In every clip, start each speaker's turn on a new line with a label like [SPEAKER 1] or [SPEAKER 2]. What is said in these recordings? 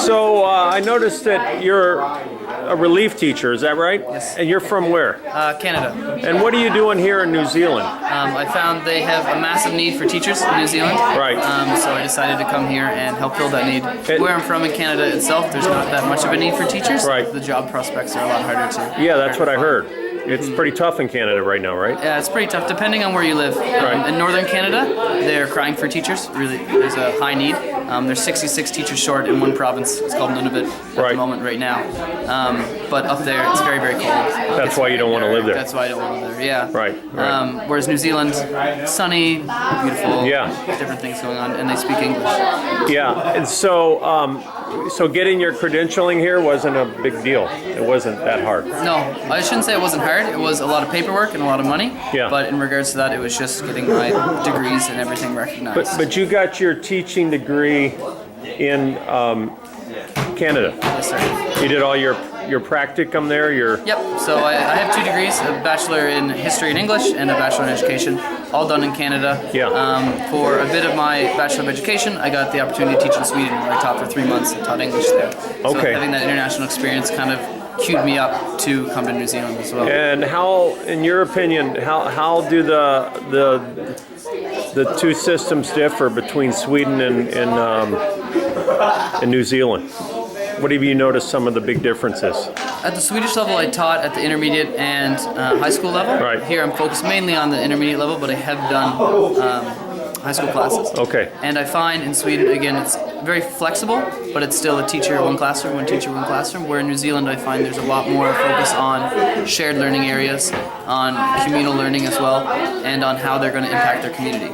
[SPEAKER 1] So I noticed that you're a relief teacher, is that right?
[SPEAKER 2] Yes.
[SPEAKER 1] And you're from where?
[SPEAKER 2] Canada.
[SPEAKER 1] And what are you doing here in New Zealand?
[SPEAKER 2] I found they have a massive need for teachers in New Zealand.
[SPEAKER 1] Right.
[SPEAKER 2] So I decided to come here and help fill that need. Where I'm from in Canada itself, there's not that much of a need for teachers.
[SPEAKER 1] Right.
[SPEAKER 2] The job prospects are a lot harder to.
[SPEAKER 1] Yeah, that's what I heard. It's pretty tough in Canada right now, right?
[SPEAKER 2] Yeah, it's pretty tough depending on where you live. In northern Canada, they're crying for teachers. Really, there's a high need. There's 66 teachers short in one province. It's called Nunavut at the moment right now. But up there, it's very, very cold.
[SPEAKER 1] That's why you don't want to live there.
[SPEAKER 2] That's why I don't want to live there, yeah.
[SPEAKER 1] Right.
[SPEAKER 2] Whereas New Zealand, sunny, beautiful, different things going on, and they speak English.
[SPEAKER 1] Yeah, and so getting your credentialing here wasn't a big deal. It wasn't that hard.
[SPEAKER 2] No, I shouldn't say it wasn't hard. It was a lot of paperwork and a lot of money.
[SPEAKER 1] Yeah.
[SPEAKER 2] But in regards to that, it was just getting my degrees and everything recognized.
[SPEAKER 1] But you got your teaching degree in Canada.
[SPEAKER 2] Yes, sir.
[SPEAKER 1] You did all your practicum there.
[SPEAKER 2] Yep. So I have 2 degrees: a bachelor in history and English and a bachelor in education, all done in Canada.
[SPEAKER 1] Yeah.
[SPEAKER 2] For a bit of my bachelor of education, I got the opportunity to teach in Sweden, where I taught for 3 months and taught English there. So
[SPEAKER 1] Okay.
[SPEAKER 2] having that international experience kind of queued me up to come to New Zealand as well.
[SPEAKER 1] And how, in your opinion, how do the two systems differ between Sweden and New Zealand? What have you noticed some of the big differences?
[SPEAKER 2] At the Swedish level, I taught at the intermediate and high school level.
[SPEAKER 1] Right.
[SPEAKER 2] Here, I'm focused mainly on the intermediate level, but I have done high school classes.
[SPEAKER 1] Okay.
[SPEAKER 2] And I find in Sweden, again, it's very flexible, but it's still a teacher, one classroom, one teacher, one classroom. Where in New Zealand, I find there's a lot more focus on shared learning areas, on communal learning as well, and on how they're going to impact their community.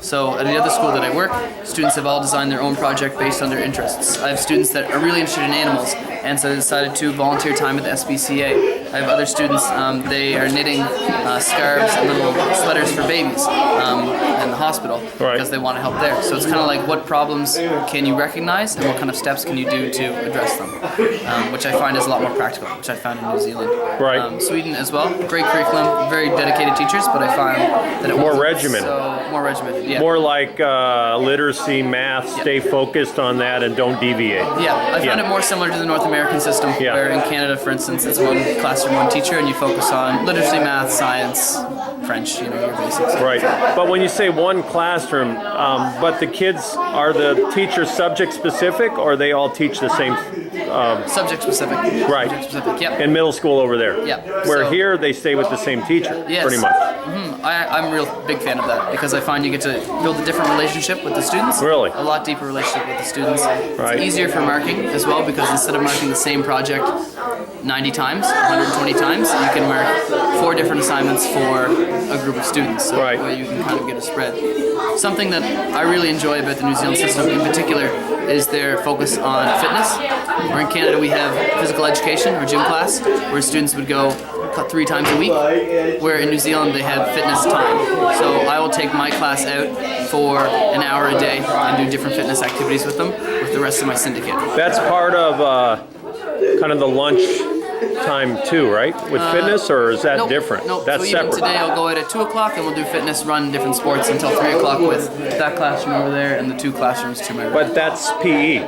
[SPEAKER 2] So at the other school that I work, students have all designed their own project based on their interests. I have students that are really interested in animals, and so they decided to volunteer time at the SPCA. I have other students, they are knitting scarves and little sweaters for babies in the hospital because they want to help there. So it's kind of like, what problems can you recognize and what kind of steps can you do to address them, which I find is a lot more practical, which I found in New Zealand.
[SPEAKER 1] Right.
[SPEAKER 2] Sweden as well, great curriculum, very dedicated teachers, but I found that it
[SPEAKER 1] More
[SPEAKER 2] wasn't
[SPEAKER 1] regimented.
[SPEAKER 2] So more regimented, yeah.
[SPEAKER 1] More like literacy, math, stay focused on that and don't deviate.
[SPEAKER 2] Yeah, I found it more similar to the North American system, where in Canada, for instance, it's one classroom, one teacher, and you focus on literacy, math, science, French, your basics.
[SPEAKER 1] Right. But when you say one classroom, but the kids, are the teachers subject specific, or they all teach the same?
[SPEAKER 2] Subject specific.
[SPEAKER 1] Right.
[SPEAKER 2] Subject specific, yep.
[SPEAKER 1] In middle school over there.
[SPEAKER 2] Yeah.
[SPEAKER 1] Where here they stay with the same teacher, pretty much.
[SPEAKER 2] I'm a real big fan of that because I find you get to build a different relationship with the students.
[SPEAKER 1] Really?
[SPEAKER 2] A lot deeper relationship with the students.
[SPEAKER 1] Right.
[SPEAKER 2] It's easier for marking as well because instead of marking the same project 90 times, 120 times, you can mark 4 different assignments for a group of students. So that way you can kind of get a spread. Something that I really enjoy about the New Zealand system in particular is their focus on fitness. Where in Canada we have physical education or gym class where students would go 3 times a week, where in New Zealand they have fitness time. So I will take my class out for an hour a day and do different fitness activities with them with the rest of my syndicate.
[SPEAKER 1] That's part of kind of the lunch time too, right? With fitness, or is that different?
[SPEAKER 2] Nope.
[SPEAKER 1] That's
[SPEAKER 2] so even
[SPEAKER 1] separate.
[SPEAKER 2] today I'll go out at 2 o'clock and we'll do fitness, run different sports until 3 o'clock with that classroom over there and the 2 classrooms to my right.
[SPEAKER 1] But that's PE.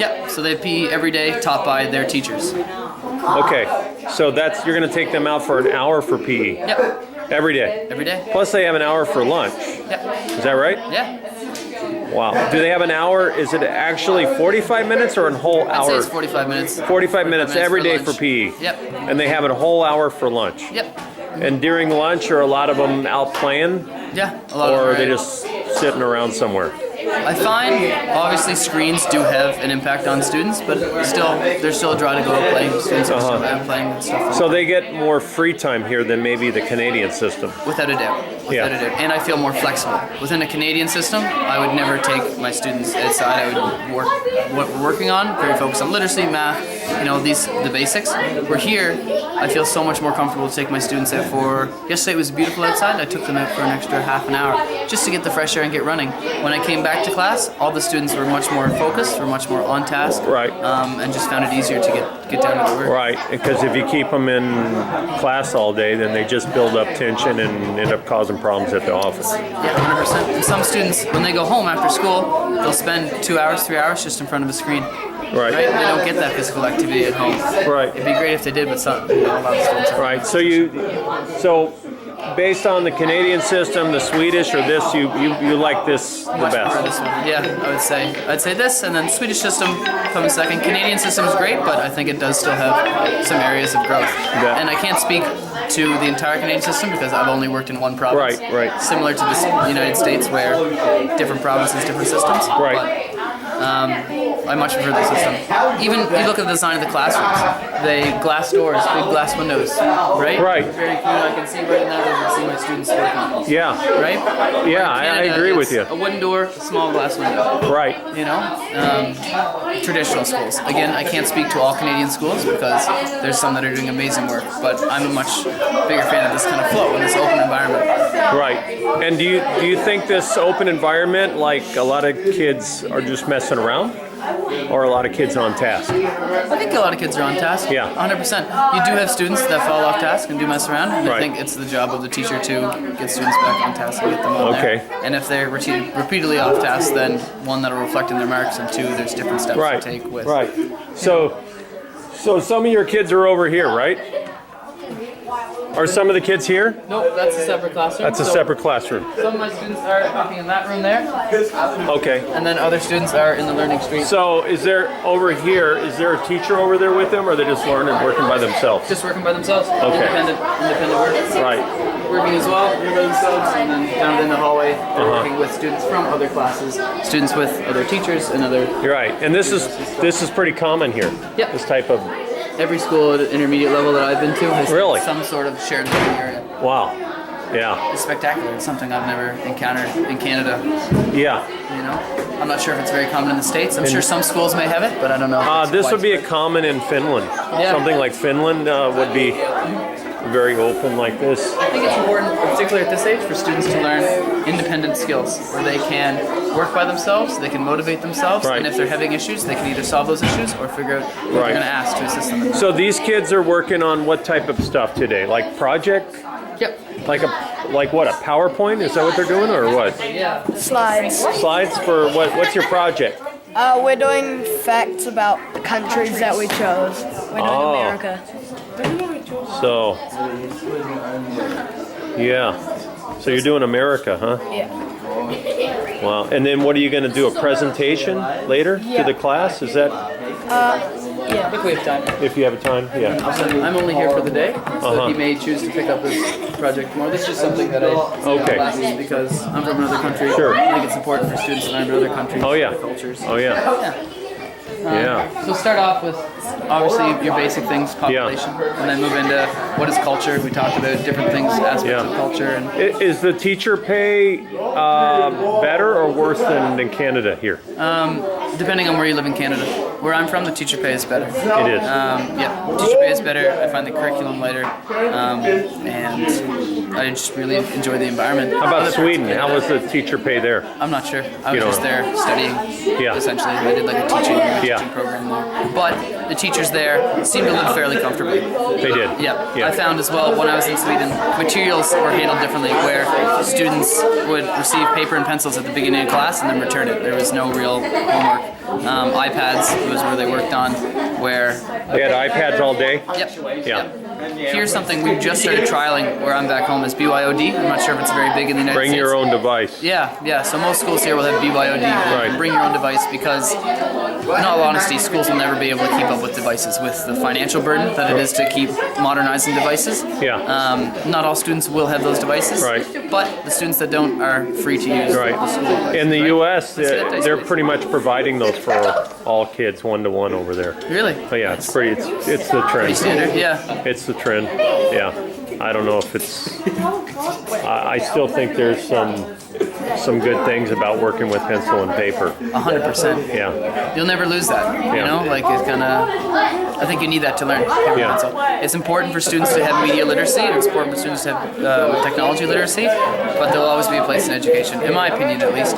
[SPEAKER 2] Yep, so they have PE every day taught by their teachers.
[SPEAKER 1] Okay, so you're going to take them out for an hour for PE.
[SPEAKER 2] Yep.
[SPEAKER 1] Every day.
[SPEAKER 2] Every day.
[SPEAKER 1] Plus they have an hour for lunch.
[SPEAKER 2] Yep.
[SPEAKER 1] Is that right?
[SPEAKER 2] Yeah.
[SPEAKER 1] Wow. Do they have an hour? Is it actually 45 minutes or a whole hour?
[SPEAKER 2] I'd say it's 45 minutes.
[SPEAKER 1] 45 minutes every day for
[SPEAKER 2] lunch.
[SPEAKER 1] PE.
[SPEAKER 2] Yep.
[SPEAKER 1] And they have a whole hour for lunch.
[SPEAKER 2] Yep.
[SPEAKER 1] And during lunch, are a lot of them out playing?
[SPEAKER 2] Yeah, a lot of them
[SPEAKER 1] Or are they just sitting around somewhere?
[SPEAKER 2] I find, obviously, screens do have an impact on students, but there's still a draw to go out playing. Students are still out playing and stuff.
[SPEAKER 1] So they get more free time here than maybe the Canadian system.
[SPEAKER 2] Without a doubt. Without a doubt. And I feel more flexible. Within a Canadian system, I would never take my students outside. I would work what we're working on, very focused on literacy, math, the basics. We're here, I feel so much more comfortable to take my students out for, yesterday it was beautiful outside, I took them out for an extra half an hour just to get the fresh air and get running. When I came back to class, all the students were much more focused, were much more on task, and just found it easier to get down to the work.
[SPEAKER 1] Right, because if you keep them in class all day, then they just build up tension and end up causing problems at the office.
[SPEAKER 2] Yeah, 100%. And some students, when they go home after school, they'll spend 2 hours, 3 hours just in front of a screen.
[SPEAKER 1] Right.
[SPEAKER 2] They don't get that physical activity at home.
[SPEAKER 1] Right.
[SPEAKER 2] It'd be great if they did, but some, a lot of students aren't.
[SPEAKER 1] Right. So based on the Canadian system, the Swedish, or this, you like this the
[SPEAKER 2] Much prefer
[SPEAKER 1] best?
[SPEAKER 2] this one. Yeah, I'd say this, and then Swedish system comes second. Canadian system is great, but I think it does still have some areas of growth.
[SPEAKER 1] Yeah.
[SPEAKER 2] And I can't speak to the entire Canadian system because I've only worked in one province.
[SPEAKER 1] Right.
[SPEAKER 2] Similar to the United States, where different provinces, different systems.
[SPEAKER 1] Right.
[SPEAKER 2] I much prefer the system. Even you look at the design of the classrooms. They glass doors, big glass windows, right?
[SPEAKER 1] Right.
[SPEAKER 2] Very cool. I can see right now. I can see my students working.
[SPEAKER 1] Yeah.
[SPEAKER 2] Right?
[SPEAKER 1] Yeah, I
[SPEAKER 2] Canada,
[SPEAKER 1] agree with
[SPEAKER 2] it's
[SPEAKER 1] you.
[SPEAKER 2] A wooden door, a small glass window.
[SPEAKER 1] Right.
[SPEAKER 2] You know, traditional schools. Again, I can't speak to all Canadian schools because there's some that are doing amazing work. But I'm a much bigger fan of this kind of flow and this open environment.
[SPEAKER 1] Right. And do you think this open environment, like a lot of kids are just messing around, or a lot of kids on task?
[SPEAKER 2] I think a lot of kids are on task.
[SPEAKER 1] Yeah.
[SPEAKER 2] 100%. You do have students that fall off task and do mess around. And
[SPEAKER 1] Right.
[SPEAKER 2] I think it's the job of the teacher to get students back on task and get them on
[SPEAKER 1] Okay.
[SPEAKER 2] there. And if they're repeatedly off task, then one, that'll reflect in their marks, and two, there's different steps
[SPEAKER 1] Right.
[SPEAKER 2] to take with.
[SPEAKER 1] Right. So some of your kids are over here, right? Are some of the kids here?
[SPEAKER 2] Nope, that's a separate classroom.
[SPEAKER 1] That's a
[SPEAKER 2] So
[SPEAKER 1] separate classroom.
[SPEAKER 2] Some of my students are working in that room there,
[SPEAKER 1] Okay.
[SPEAKER 2] and then other students are in the learning street.
[SPEAKER 1] So is there over here? Is there a teacher over there with them, or are they just learning, working by themselves?
[SPEAKER 2] Just working by themselves.
[SPEAKER 1] Okay.
[SPEAKER 2] Independent work.
[SPEAKER 1] Right.
[SPEAKER 2] Working as well, working by themselves, and then down in the hallway, they're working with students from other classes, students with other teachers and other.
[SPEAKER 1] You're right. And this is pretty common here.
[SPEAKER 2] Yep.
[SPEAKER 1] This type of
[SPEAKER 2] Every school at intermediate level that I've been to has
[SPEAKER 1] Really?
[SPEAKER 2] some sort of shared learning area.
[SPEAKER 1] wow. Yeah.
[SPEAKER 2] It's spectacular. It's something I've never encountered in Canada.
[SPEAKER 1] Yeah.
[SPEAKER 2] You know, I'm not sure if it's very common in the States. I'm sure some schools may have it, but I don't know. if it's
[SPEAKER 1] This would be a
[SPEAKER 2] widespread.
[SPEAKER 1] common in Finland.
[SPEAKER 2] Yeah.
[SPEAKER 1] Something like Finland would be very open like this.
[SPEAKER 2] I think it's important, particularly at this age, for students to learn independent skills where they can work by themselves, they can motivate themselves,
[SPEAKER 1] Right.
[SPEAKER 2] and if they're having issues, they can either solve those issues or figure out what
[SPEAKER 1] Right.
[SPEAKER 2] they're going to ask to assist them.
[SPEAKER 1] So these kids are working on what type of stuff today? Like project?
[SPEAKER 2] Yep.
[SPEAKER 1] Like what? A PowerPoint? Is that what they're doing, or what?
[SPEAKER 2] Yeah.
[SPEAKER 3] Slides.
[SPEAKER 1] Slides for what? What's your project?
[SPEAKER 3] We're doing facts about the countries that we chose. We're doing
[SPEAKER 1] Oh.
[SPEAKER 3] America.
[SPEAKER 1] So, yeah. So you're doing America, huh?
[SPEAKER 3] Yeah.
[SPEAKER 1] Wow. And then what are you going to do? A presentation later to the class? Is that
[SPEAKER 3] Yeah.
[SPEAKER 2] If we have time.
[SPEAKER 1] if you have time? Yeah.
[SPEAKER 2] I'm only here for the day, so
[SPEAKER 1] Uh-huh.
[SPEAKER 2] he may choose to pick up this project tomorrow. This is just something that I
[SPEAKER 1] Okay.
[SPEAKER 2] classes because I'm from another country.
[SPEAKER 1] Sure.
[SPEAKER 2] I think it's important for students to learn about other countries,
[SPEAKER 1] Oh yeah.
[SPEAKER 2] other cultures.
[SPEAKER 1] Oh yeah. Yeah.
[SPEAKER 2] So start off with obviously your basic things, population, and then move into what is culture. We talked about different things, aspects
[SPEAKER 1] Yeah.
[SPEAKER 2] of culture, and
[SPEAKER 1] Is the teacher pay better or worse than Canada here?
[SPEAKER 2] depending on where you live in Canada. Where I'm from, the teacher pay is better.
[SPEAKER 1] It is.
[SPEAKER 2] Yeah, teacher pay is better. I find the curriculum lighter, and I just really enjoy the environment.
[SPEAKER 1] How about Sweden? How was the teacher pay there?
[SPEAKER 2] I'm not sure. I was
[SPEAKER 1] You
[SPEAKER 2] just
[SPEAKER 1] know.
[SPEAKER 2] there studying.
[SPEAKER 1] Yeah.
[SPEAKER 2] Essentially, I did like a teaching
[SPEAKER 1] Yeah.
[SPEAKER 2] program there. But the teachers there seemed to live fairly comfortably.
[SPEAKER 1] They did.
[SPEAKER 2] Yeah. I found as well when I was in Sweden, materials were handled differently, where students would receive paper and pencils at the beginning of class and then return it. There was no real homework. iPads was where they worked on, where
[SPEAKER 1] They had iPads all day.
[SPEAKER 2] Yep.
[SPEAKER 1] Yeah.
[SPEAKER 2] Here's something we've just started trialing where I'm back home is BYOD. I'm not sure if it's very big in the United
[SPEAKER 1] Bring
[SPEAKER 2] States.
[SPEAKER 1] your own device.
[SPEAKER 2] Yeah. So most schools here will have BYOD.
[SPEAKER 1] Right.
[SPEAKER 2] Bring your own device because, in all honesty, schools will never be able to keep up with devices with the financial burden that it is to keep modernizing devices.
[SPEAKER 1] Yeah.
[SPEAKER 2] Not all students will have those devices.
[SPEAKER 1] Right.
[SPEAKER 2] But the students that don't are free to use
[SPEAKER 1] Right.
[SPEAKER 2] the school devices,
[SPEAKER 1] In the
[SPEAKER 2] right?
[SPEAKER 1] U.S.,
[SPEAKER 2] Let's get that dice,
[SPEAKER 1] they're
[SPEAKER 2] please.
[SPEAKER 1] pretty much providing those for all kids, 1-to-1 over there.
[SPEAKER 2] Really?
[SPEAKER 1] But yeah, it's pretty. It's the
[SPEAKER 2] Pretty
[SPEAKER 1] trend.
[SPEAKER 2] standard. Yeah.
[SPEAKER 1] It's the trend. Yeah. I don't know if it's. I still think there's some good things about working with pencil and paper.
[SPEAKER 2] 100%.
[SPEAKER 1] Yeah.
[SPEAKER 2] You'll never lose that. You
[SPEAKER 1] Yeah.
[SPEAKER 2] know, like it's gonna. I think you need that to learn.
[SPEAKER 1] Yeah.
[SPEAKER 2] So it's important for students to have media literacy, and it's important for students to have technology literacy. But there'll always be a place in education, in my opinion, at least.